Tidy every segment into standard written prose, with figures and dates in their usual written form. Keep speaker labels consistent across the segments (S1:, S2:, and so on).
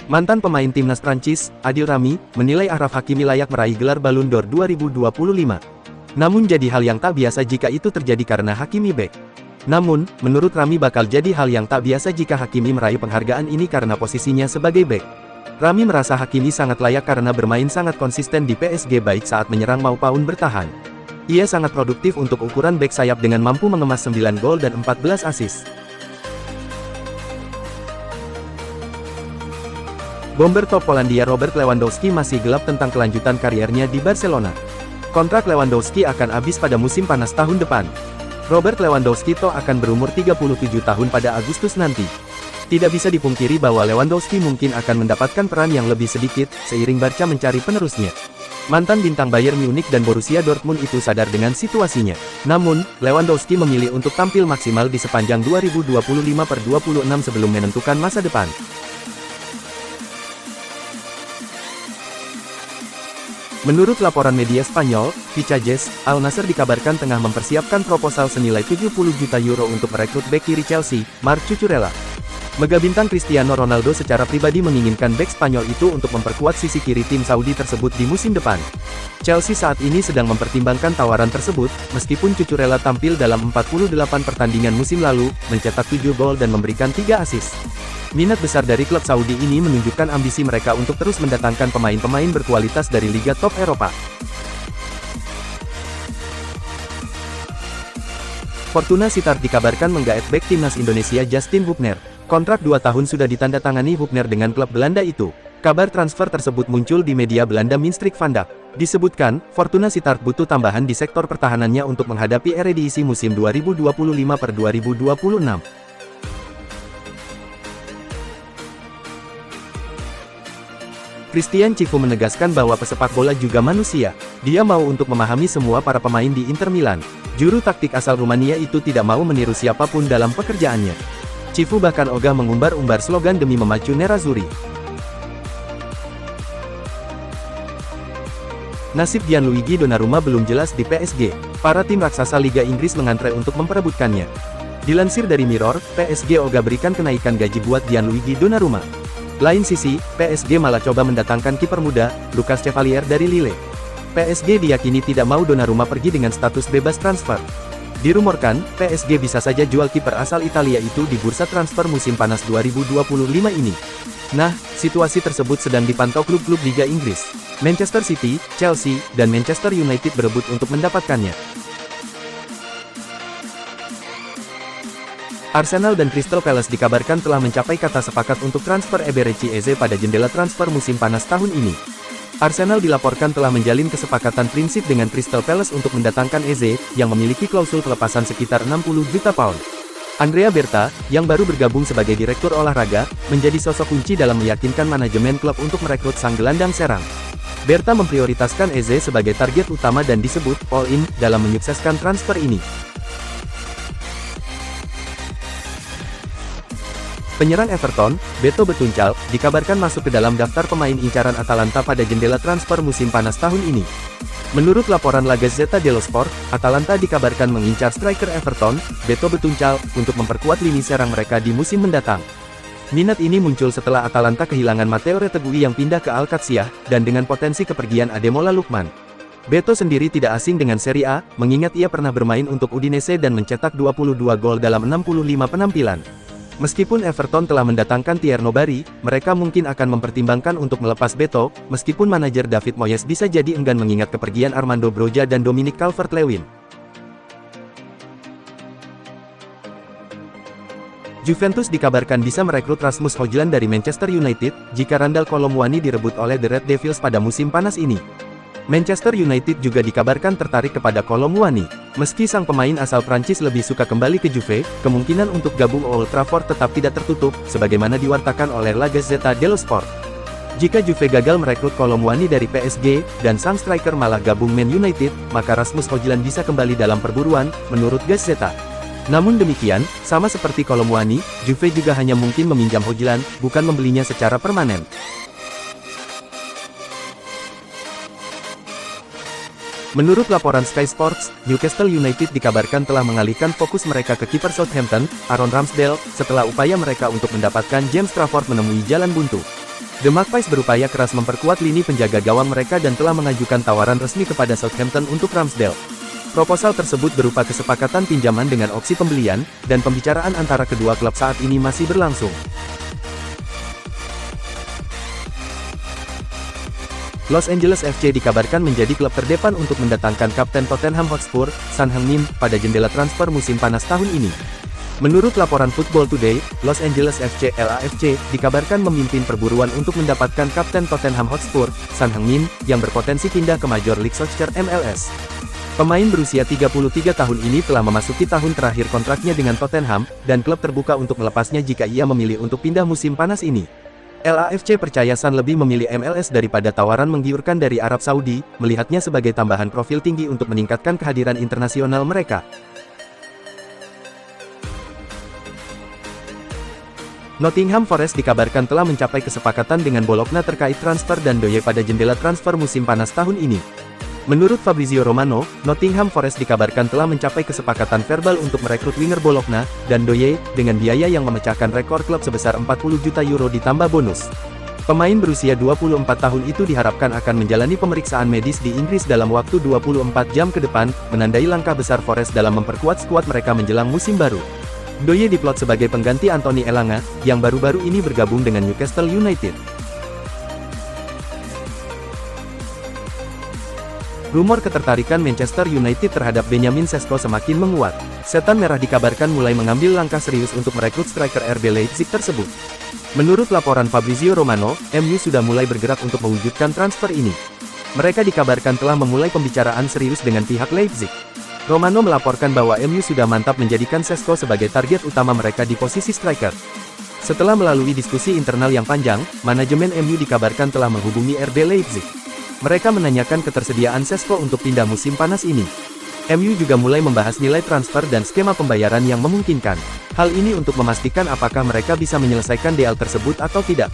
S1: Mantan pemain timnas Prancis, Adil Rami, menilai Achraf Hakimi layak meraih gelar Ballon d'Or 2025. Namun jadi hal yang tak biasa jika itu terjadi karena Hakimi back. Namun, menurut Rami bakal jadi hal yang tak biasa jika Hakimi meraih penghargaan ini karena posisinya sebagai back. Rami merasa Hakimi sangat layak karena bermain sangat konsisten di PSG baik saat menyerang maupun bertahan. Ia sangat produktif untuk ukuran back sayap dengan mampu mengemas 9 gol dan 14 assist. Bomber top Polandia Robert Lewandowski masih gelap tentang kelanjutan kariernya di Barcelona. Kontrak Lewandowski akan habis pada musim panas tahun depan. Robert Lewandowski akan berumur 37 tahun pada Agustus nanti. Tidak bisa dipungkiri bahwa Lewandowski mungkin akan mendapatkan peran yang lebih sedikit, seiring Barca mencari penerusnya. Mantan bintang Bayern Munich dan Borussia Dortmund itu sadar dengan situasinya. Namun, Lewandowski memilih untuk tampil maksimal di sepanjang 2025/26 sebelum menentukan masa depan. Menurut laporan media Spanyol, Vicajes, Al Nassr dikabarkan tengah mempersiapkan proposal senilai 70 juta euro untuk merekrut bek kiri Chelsea, Marc Cucurella. Mega bintang Cristiano Ronaldo secara pribadi menginginkan bek Spanyol itu untuk memperkuat sisi kiri tim Saudi tersebut di musim depan. Chelsea saat ini sedang mempertimbangkan tawaran tersebut, meskipun Cucurella tampil dalam 48 pertandingan musim lalu, mencetak 7 gol dan memberikan 3 assist. Minat besar dari klub Saudi ini menunjukkan ambisi mereka untuk terus mendatangkan pemain-pemain berkualitas dari liga top Eropa. Fortuna Sittard dikabarkan menggaet bek timnas Indonesia Justin Hubner. Kontrak 2 tahun sudah ditandatangani Hubner dengan klub Belanda itu. Kabar transfer tersebut muncul di media Belanda Minstrik Vandaag. Disebutkan, Fortuna Sittard butuh tambahan di sektor pertahanannya untuk menghadapi Eredivisie musim 2025/2026. Christian Cifu menegaskan bahwa pesepak bola juga manusia. Dia mau untuk memahami semua para pemain di Inter Milan. Juru taktik asal Rumania itu tidak mau meniru siapapun dalam pekerjaannya. Cifu bahkan ogah mengumbar-umbar slogan demi memacu Nerazzurri. Nasib Gianluigi Donnarumma belum jelas di PSG. Para tim raksasa Liga Inggris mengantre untuk memperebutkannya. Dilansir dari Mirror, PSG ogah berikan kenaikan gaji buat Gianluigi Donnarumma. Lain sisi, PSG malah coba mendatangkan kiper muda, Lucas Chevalier dari Lille. PSG diyakini tidak mau Donnarumma pergi dengan status bebas transfer. Dirumorkan, PSG bisa saja jual kiper asal Italia itu di bursa transfer musim panas 2025 ini. Nah, situasi tersebut sedang dipantau klub-klub Liga Inggris. Manchester City, Chelsea, dan Manchester United berebut untuk mendapatkannya. Arsenal dan Crystal Palace dikabarkan telah mencapai kata sepakat untuk transfer Eberechi Eze pada jendela transfer musim panas tahun ini. Arsenal dilaporkan telah menjalin kesepakatan prinsip dengan Crystal Palace untuk mendatangkan Eze, yang memiliki klausul pelepasan sekitar 60 juta pound. Andrea Berta, yang baru bergabung sebagai direktur olahraga, menjadi sosok kunci dalam meyakinkan manajemen klub untuk merekrut sang gelandang serang. Berta memprioritaskan Eze sebagai target utama dan disebut all-in dalam menyukseskan transfer ini. Penyerang Everton, Beto Betuncal, dikabarkan masuk ke dalam daftar pemain incaran Atalanta pada jendela transfer musim panas tahun ini. Menurut laporan La Gazzetta dello Sport, Atalanta dikabarkan mengincar striker Everton, Beto Betuncal, untuk memperkuat lini serang mereka di musim mendatang. Minat ini muncul setelah Atalanta kehilangan Matteo Retegui yang pindah ke Al-Qadsiah, dan dengan potensi kepergian Ademola Lookman. Beto sendiri tidak asing dengan Serie A, mengingat ia pernah bermain untuk Udinese dan mencetak 22 gol dalam 65 penampilan. Meskipun Everton telah mendatangkan Thierry Nobari, mereka mungkin akan mempertimbangkan untuk melepas Beto, meskipun manajer David Moyes bisa jadi enggan mengingat kepergian Armando Broja dan Dominic Calvert-Lewin. Juventus dikabarkan bisa merekrut Rasmus Højlund dari Manchester United, jika Randal Kolo Muani direbut oleh The Red Devils pada musim panas ini. Manchester United juga dikabarkan tertarik kepada Kolo Muani. Meski sang pemain asal Prancis lebih suka kembali ke Juve, kemungkinan untuk gabung Old Trafford tetap tidak tertutup, sebagaimana diwartakan oleh La Gazzetta dello Sport. Jika Juve gagal merekrut Kolo Muani dari PSG, dan sang striker malah gabung Man United, maka Rasmus Højlund bisa kembali dalam perburuan, menurut Gazzetta. Namun demikian, sama seperti Kolo Muani, Juve juga hanya mungkin meminjam Højlund, bukan membelinya secara permanen. Menurut laporan Sky Sports, Newcastle United dikabarkan telah mengalihkan fokus mereka ke kiper Southampton, Aaron Ramsdale, setelah upaya mereka untuk mendapatkan James Trafford menemui jalan buntu. The Magpies berupaya keras memperkuat lini penjaga gawang mereka dan telah mengajukan tawaran resmi kepada Southampton untuk Ramsdale. Proposal tersebut berupa kesepakatan pinjaman dengan opsi pembelian, dan pembicaraan antara kedua klub saat ini masih berlangsung. Los Angeles FC dikabarkan menjadi klub terdepan untuk mendatangkan kapten Tottenham Hotspur, Son Heung-min, pada jendela transfer musim panas tahun ini. Menurut laporan Football Today, Los Angeles FC (LAFC) dikabarkan memimpin perburuan untuk mendapatkan kapten Tottenham Hotspur, Son Heung-min, yang berpotensi pindah ke Major League Soccer (MLS). Pemain berusia 33 tahun ini telah memasuki tahun terakhir kontraknya dengan Tottenham, dan klub terbuka untuk melepasnya jika ia memilih untuk pindah musim panas ini. LAFC percaya Son lebih memilih MLS daripada tawaran menggiurkan dari Arab Saudi, melihatnya sebagai tambahan profil tinggi untuk meningkatkan kehadiran internasional mereka. Nottingham Forest dikabarkan telah mencapai kesepakatan dengan Bologna terkait transfer dan Doye pada jendela transfer musim panas tahun ini. Menurut Fabrizio Romano, Nottingham Forest dikabarkan telah mencapai kesepakatan verbal untuk merekrut winger Bologna dan Doye, dengan biaya yang memecahkan rekor klub sebesar 40 juta euro ditambah bonus. Pemain berusia 24 tahun itu diharapkan akan menjalani pemeriksaan medis di Inggris dalam waktu 24 jam ke depan, menandai langkah besar Forest dalam memperkuat skuad mereka menjelang musim baru. Doye diplot sebagai pengganti Anthony Elanga, yang baru-baru ini bergabung dengan Newcastle United. Rumor ketertarikan Manchester United terhadap Benjamin Sesko semakin menguat. Setan Merah dikabarkan mulai mengambil langkah serius untuk merekrut striker RB Leipzig tersebut. Menurut laporan Fabrizio Romano, MU sudah mulai bergerak untuk mewujudkan transfer ini. Mereka dikabarkan telah memulai pembicaraan serius dengan pihak Leipzig. Romano melaporkan bahwa MU sudah mantap menjadikan Sesko sebagai target utama mereka di posisi striker. Setelah melalui diskusi internal yang panjang, manajemen MU dikabarkan telah menghubungi RB Leipzig. Mereka menanyakan ketersediaan Sesko untuk pindah musim panas ini. MU juga mulai membahas nilai transfer dan skema pembayaran yang memungkinkan. Hal ini untuk memastikan apakah mereka bisa menyelesaikan deal tersebut atau tidak.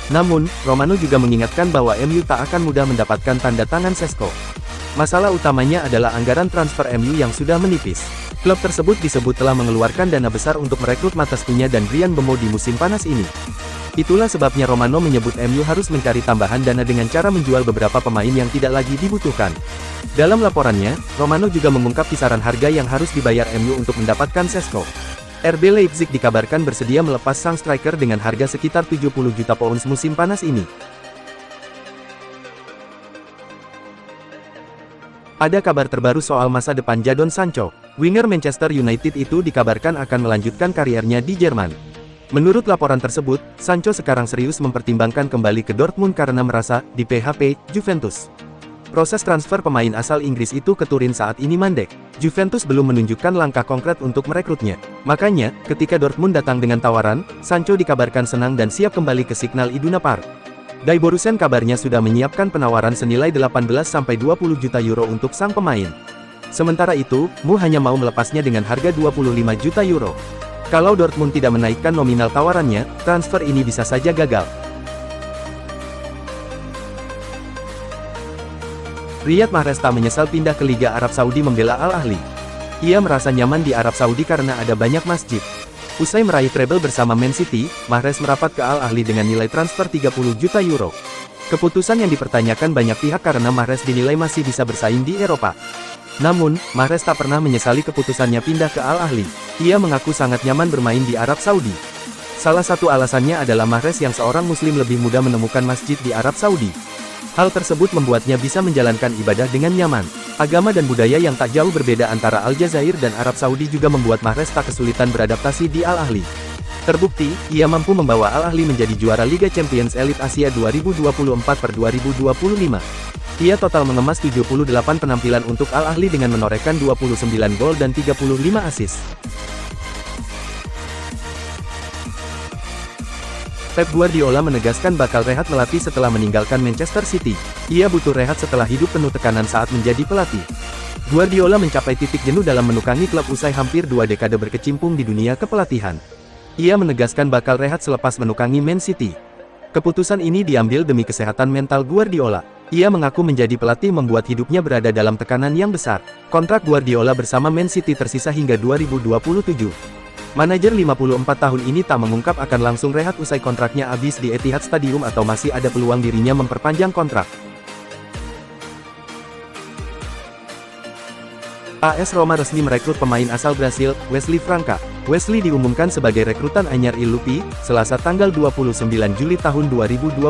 S1: Namun, Romano juga mengingatkan bahwa MU tak akan mudah mendapatkan tanda tangan Sesko. Masalah utamanya adalah anggaran transfer MU yang sudah menipis. Klub tersebut disebut telah mengeluarkan dana besar untuk merekrut Matheus Cunha dan Bryan Mbeumo di musim panas ini. Itulah sebabnya Romano menyebut MU harus mencari tambahan dana dengan cara menjual beberapa pemain yang tidak lagi dibutuhkan. Dalam laporannya, Romano juga mengungkap kisaran harga yang harus dibayar MU untuk mendapatkan Sesko. RB Leipzig dikabarkan bersedia melepas sang striker dengan harga sekitar 70 juta pounds musim panas ini. Ada kabar terbaru soal masa depan Jadon Sancho. Winger Manchester United itu dikabarkan akan melanjutkan kariernya di Jerman. Menurut laporan tersebut, Sancho sekarang serius mempertimbangkan kembali ke Dortmund karena merasa di PHP Juventus. Proses transfer pemain asal Inggris itu ke Turin saat ini mandek. Juventus belum menunjukkan langkah konkret untuk merekrutnya. Makanya, ketika Dortmund datang dengan tawaran, Sancho dikabarkan senang dan siap kembali ke Signal Iduna Park. Die Borussen kabarnya sudah menyiapkan penawaran senilai 18-20 juta euro untuk sang pemain. Sementara itu, MU hanya mau melepasnya dengan harga 25 juta euro. Kalau Dortmund tidak menaikkan nominal tawarannya, transfer ini bisa saja gagal. Riyad Mahrez tak menyesal pindah ke Liga Arab Saudi membela Al Ahly. Ia merasa nyaman di Arab Saudi karena ada banyak masjid. Usai meraih treble bersama Man City, Mahrez merapat ke Al Ahly dengan nilai transfer 30 juta euro. Keputusan yang dipertanyakan banyak pihak karena Mahrez dinilai masih bisa bersaing di Eropa. Namun, Mahrez tak pernah menyesali keputusannya pindah ke Al Ahly. Ia mengaku sangat nyaman bermain di Arab Saudi. Salah satu alasannya adalah Mahrez yang seorang muslim lebih mudah menemukan masjid di Arab Saudi. Hal tersebut membuatnya bisa menjalankan ibadah dengan nyaman. Agama dan budaya yang tak jauh berbeda antara Aljazair dan Arab Saudi juga membuat Mahrez tak kesulitan beradaptasi di Al Ahly. Terbukti, ia mampu membawa Al Ahly menjadi juara Liga Champions Elite Asia 2024/2025. Ia total mengemas 78 penampilan untuk Al Ahly dengan menorehkan 29 gol dan 35 assist. Pep Guardiola menegaskan bakal rehat melatih setelah meninggalkan Manchester City. Ia butuh rehat setelah hidup penuh tekanan saat menjadi pelatih. Guardiola mencapai titik jenuh dalam menukangi klub usai hampir 2 dekade berkecimpung di dunia kepelatihan. Ia menegaskan bakal rehat selepas menukangi Man City. Keputusan ini diambil demi kesehatan mental Guardiola. Ia mengaku menjadi pelatih membuat hidupnya berada dalam tekanan yang besar. Kontrak Guardiola bersama Man City tersisa hingga 2027. Manajer 54 tahun ini tak mengungkap akan langsung rehat usai kontraknya habis di Etihad Stadium atau masih ada peluang dirinya memperpanjang kontrak. AS Roma resmi merekrut pemain asal Brasil, Wesley Franca. Wesley diumumkan sebagai rekrutan anyar Il Lupi, Selasa tanggal 29 Juli tahun 2025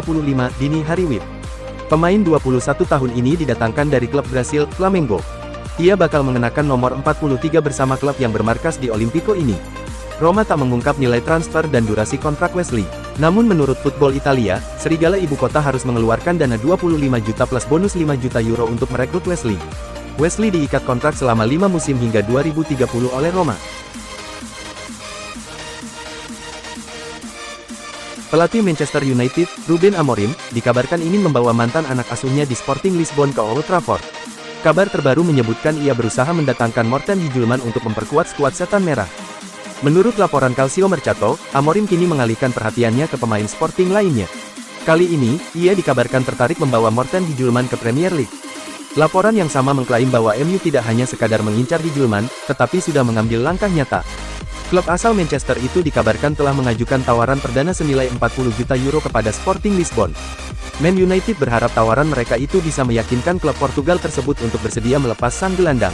S1: dini hari WIB. Pemain 21 tahun ini didatangkan dari klub Brasil, Flamengo. Ia bakal mengenakan nomor 43 bersama klub yang bermarkas di Olimpico ini. Roma tak mengungkap nilai transfer dan durasi kontrak Wesley. Namun menurut Football Italia, Serigala Ibu Kota harus mengeluarkan dana 25 juta plus bonus 5 juta euro untuk merekrut Wesley. Wesley diikat kontrak selama 5 musim hingga 2030 oleh Roma. Pelatih Manchester United, Ruben Amorim, dikabarkan ingin membawa mantan anak asuhnya di Sporting Lisbon ke Old Trafford. Kabar terbaru menyebutkan ia berusaha mendatangkan Morten Hijulman untuk memperkuat skuad Setan Merah. Menurut laporan Calcio Mercato, Amorim kini mengalihkan perhatiannya ke pemain Sporting lainnya. Kali ini, ia dikabarkan tertarik membawa Morten Hijulman ke Premier League. Laporan yang sama mengklaim bahwa MU tidak hanya sekadar mengincar Hijulman, tetapi sudah mengambil langkah nyata. Klub asal Manchester itu dikabarkan telah mengajukan tawaran perdana senilai 40 juta euro kepada Sporting Lisbon. Man United berharap tawaran mereka itu bisa meyakinkan klub Portugal tersebut untuk bersedia melepas sang gelandang.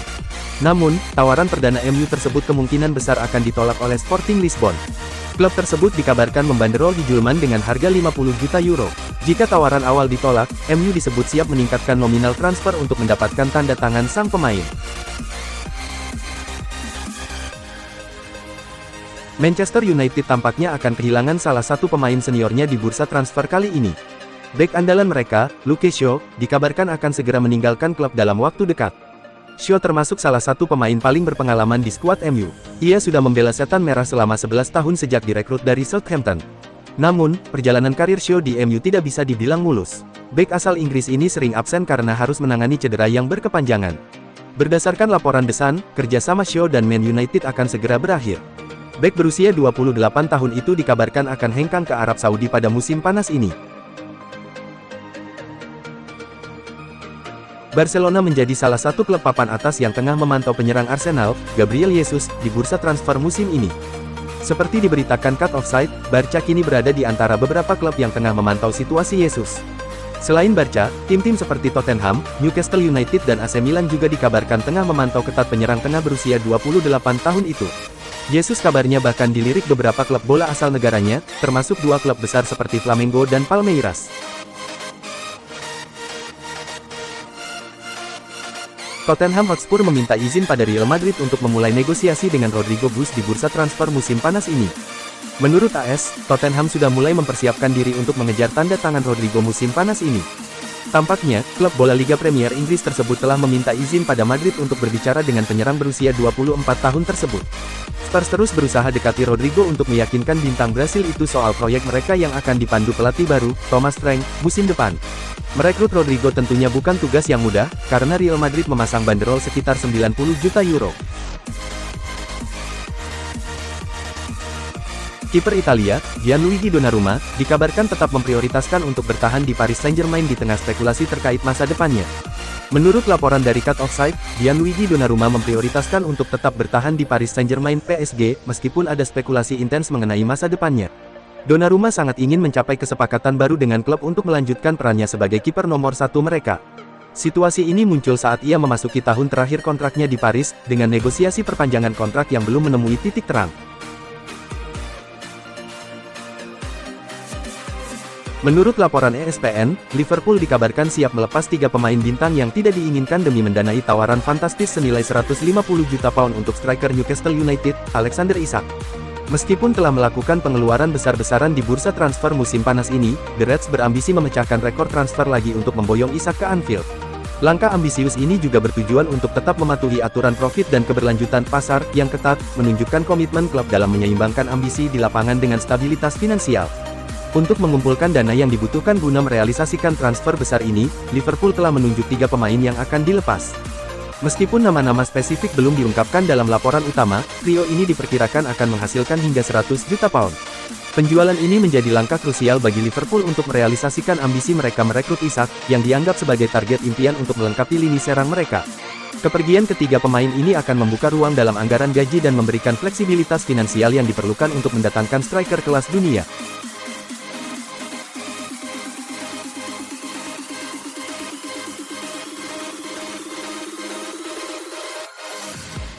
S1: Namun, tawaran perdana MU tersebut kemungkinan besar akan ditolak oleh Sporting Lisbon. Klub tersebut dikabarkan membanderol Hijulman dengan harga 50 juta euro. Jika tawaran awal ditolak, MU disebut siap meningkatkan nominal transfer untuk mendapatkan tanda tangan sang pemain. Manchester United tampaknya akan kehilangan salah satu pemain seniornya di bursa transfer kali ini. Bek andalan mereka, Luke Shaw, dikabarkan akan segera meninggalkan klub dalam waktu dekat. Shaw termasuk salah satu pemain paling berpengalaman di skuad MU. Ia sudah membela Setan Merah selama 11 tahun sejak direkrut dari Southampton. Namun, perjalanan karir Shaw di MU tidak bisa dibilang mulus. Bek asal Inggris ini sering absen karena harus menangani cedera yang berkepanjangan. Berdasarkan laporan The Sun, kerjasama Shaw dan Man United akan segera berakhir. Bek berusia 28 tahun itu dikabarkan akan hengkang ke Arab Saudi pada musim panas ini. Barcelona menjadi salah satu klub papan atas yang tengah memantau penyerang Arsenal, Gabriel Jesus, di bursa transfer musim ini. Seperti diberitakan Cut Offside, Barca kini berada di antara beberapa klub yang tengah memantau situasi Jesus. Selain Barca, tim-tim seperti Tottenham, Newcastle United dan AC Milan juga dikabarkan tengah memantau ketat penyerang tengah berusia 28 tahun itu. Jesus kabarnya bahkan dilirik beberapa klub bola asal negaranya, termasuk dua klub besar seperti Flamengo dan Palmeiras. Tottenham Hotspur meminta izin pada Real Madrid untuk memulai negosiasi dengan Rodrigo Bus di bursa transfer musim panas ini. Menurut AS, Tottenham sudah mulai mempersiapkan diri untuk mengejar tanda tangan Rodrigo musim panas ini. Tampaknya, klub bola Liga Premier Inggris tersebut telah meminta izin pada Madrid untuk berbicara dengan penyerang berusia 24 tahun tersebut. Spurs terus berusaha dekati Rodrigo untuk meyakinkan bintang Brasil itu soal proyek mereka yang akan dipandu pelatih baru, Thomas Frank, musim depan. Merekrut Rodrigo tentunya bukan tugas yang mudah, karena Real Madrid memasang banderol sekitar 90 juta euro. Kiper Italia, Gianluigi Donnarumma, dikabarkan tetap memprioritaskan untuk bertahan di Paris Saint-Germain di tengah spekulasi terkait masa depannya. Menurut laporan dari Cut Offside, Gianluigi Donnarumma memprioritaskan untuk tetap bertahan di Paris Saint-Germain PSG, meskipun ada spekulasi intens mengenai masa depannya. Donnarumma sangat ingin mencapai kesepakatan baru dengan klub untuk melanjutkan perannya sebagai kiper nomor 1 mereka. Situasi ini muncul saat ia memasuki tahun terakhir kontraknya di Paris, dengan negosiasi perpanjangan kontrak yang belum menemui titik terang. Menurut laporan ESPN, Liverpool dikabarkan siap melepas 3 pemain bintang yang tidak diinginkan demi mendanai tawaran fantastis senilai 150 juta pound untuk striker Newcastle United, Alexander Isak. Meskipun telah melakukan pengeluaran besar-besaran di bursa transfer musim panas ini, The Reds berambisi memecahkan rekor transfer lagi untuk memboyong Isak ke Anfield. Langkah ambisius ini juga bertujuan untuk tetap mematuhi aturan profit dan keberlanjutan pasar yang ketat, menunjukkan komitmen klub dalam menyeimbangkan ambisi di lapangan dengan stabilitas finansial. Untuk mengumpulkan dana yang dibutuhkan guna merealisasikan transfer besar ini, Liverpool telah menunjuk 3 pemain yang akan dilepas. Meskipun nama-nama spesifik belum diungkapkan dalam laporan utama, trio ini diperkirakan akan menghasilkan hingga 100 juta pound. Penjualan ini menjadi langkah krusial bagi Liverpool untuk merealisasikan ambisi mereka merekrut Isak, yang dianggap sebagai target impian untuk melengkapi lini serang mereka. Kepergian ketiga pemain ini akan membuka ruang dalam anggaran gaji dan memberikan fleksibilitas finansial yang diperlukan untuk mendatangkan striker kelas dunia.